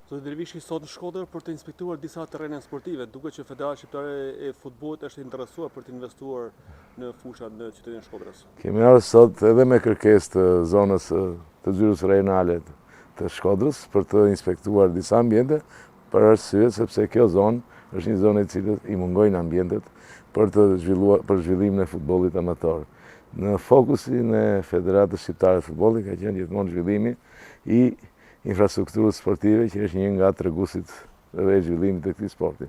Zoti Dervishi sot në Shkodër për të inspektuar disa terrene sportive, duke që Federata Shqiptare e Futbollit është interesuar për të investuar në fushat në qytetin e Shkodrës. Kemi ardhur sot edhe me kërkesë të zonës të zyrës rajonale të Shkodrës për të inspektuar disa ambiente, për arsye sepse kjo zonë është një zonë e cilës i mungojnë ambientet për zhvillimin e futbollit amator. Në fokusin e Federatës Shqiptare të Futbollit ka qenë gjithmonë zhvillimi i infrastrukturës sportive, që është një nga treguesit dhe zhvillimit të këtij sporti.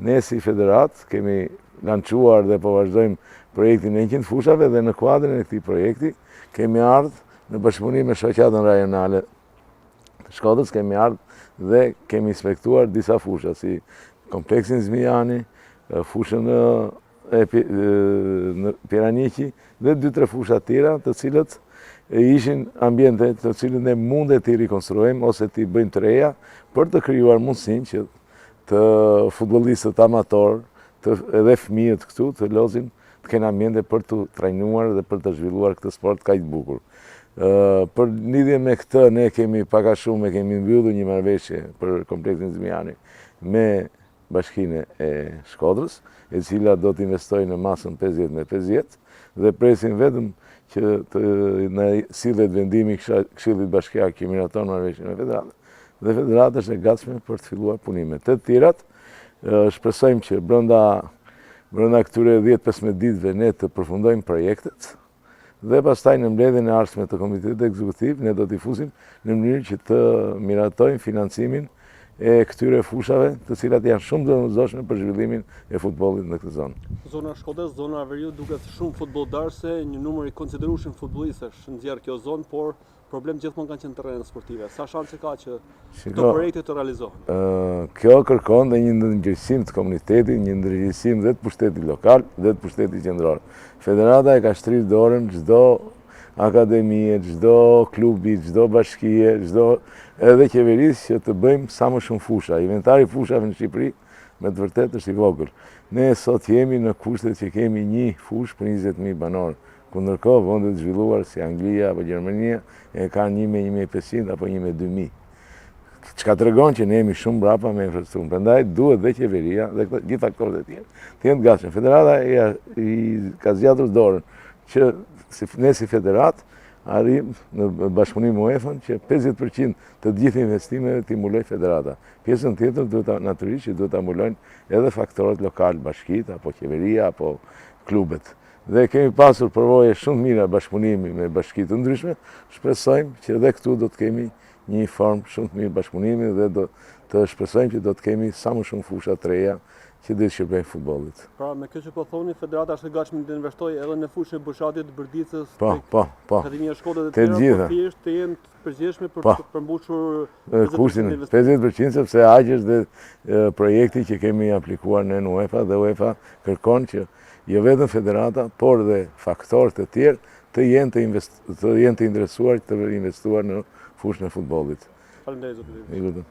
Ne si federat kemi lançuar dhe po vazhdojmë projektin e 100 fushave dhe në kuadrin e këtij projekti kemi ardhur në bashkëpunim me shoqatën rajonale të Shkodrës, kemi ardhur dhe kemi inspektuar disa fusha si kompleksin Zmijani, fushën në Piraniqi dhe 2-3 fusha të tjera, të cilët ishin ambiente të cilët ne mundet t'i rikonstruojmë ose t'i bëjmë të reja për të krijuar mundësinë që të futbollistët amator, edhe fëmijët këtu të lozin të kenë ambiente për të trajnuar dhe për të zhvilluar këtë sport kaq të bukur. Për lidhje me këtë ne kemi pak a shumë kemi mbyllur një marrëveshje për kompleksin Zmijani me Bashkinë e Shkodrës, e cila do të investojë në masën 50/50 dhe presim vetëm që të na sillet vendimi i Këshillit Bashkiak që miraton marrëveshjen me Federatën. Dhe Federata është e gatshme për të filluar punimet. Të tjerat, shpresojmë që brenda këtyre 10-15 ditëve ne të përfundojmë projektet dhe pastaj në mbledhjen e ardhshme të Komitetit Ekzekutiv ne do t'i fusim në mënyrë që të miratojmë financimin e këtyre fushave, të cilat janë shumë të rëndësishme për zhvillimin e futbollit në këtë zonë. Zona Shkodrës, zona Veriut duket shumë futbolldarse, një numër i konsiderueshëm futbollistësh nxjerr kjo zonë, por problem gjithmonë kanë qenë terrenet sportive. Sa shanse ka që këto projekte të realizohen? Kjo kërkon dhe një ndërgjegjësim të komunitetit, një ndërgjegjësim dhe të pushtetit lokal dhe të pushtetit qendror. Federata e ka shtrirë dorën çdo akademie, çdo klubi, çdo bashkie, edhe qeverisë që të bëjmë sa më shumë fusha. Inventari fushave në Shqipëri me të vërtetë është i vogël. Ne sot jemi në kushtet që kemi një fushë për 20.000 banorë, ku ndërkohë vendet zhvilluar si Anglia apo Gjermania e kanë 1.500 apo 1.200. Çka tregon që ne jemi shumë mbrapa me infrastrukturën. Prandaj duhet dhe qeveria dhe gjithë aktorët e tjerë të jenë të gatshëm. Federata i ka zgjatur dorën që ne si federat arrim në bashkëpunim me UEFA që 50% të gjithë investimeve t'i mbuloj federata. Pjesën tjetër natyrisht që duhet ta mbulojnë edhe faktorët lokal, bashkitë apo qeveria apo klubet. Dhe kemi pasur përvoje shumë mira bashkëpunimi me bashkitë të ndryshme, shpresojmë që edhe këtu do të kemi një formë shumë të mirë bashkëpunimi dhe do të shpresojmë që do të kemi sa më shumë fusha të reja që do të shërbejnë futbollit. Pra me kjo që po thoni, Federata është e gatshme të investojë edhe në fushën e Bushatit, Bërdicës, Po. Akademia e Shkodrës dhe të tjera, por thjesht të jenë të përgjithshme për të përmbushur kushtin 50%, sepse aq është dhe projekti që kemi aplikuar në UEFA dhe UEFA kërkon që jo vetëm Federata, por dhe faktorët e tjerë të jenë të interesuar të investuar në fushën e futbollit. Faleminderit, zoti.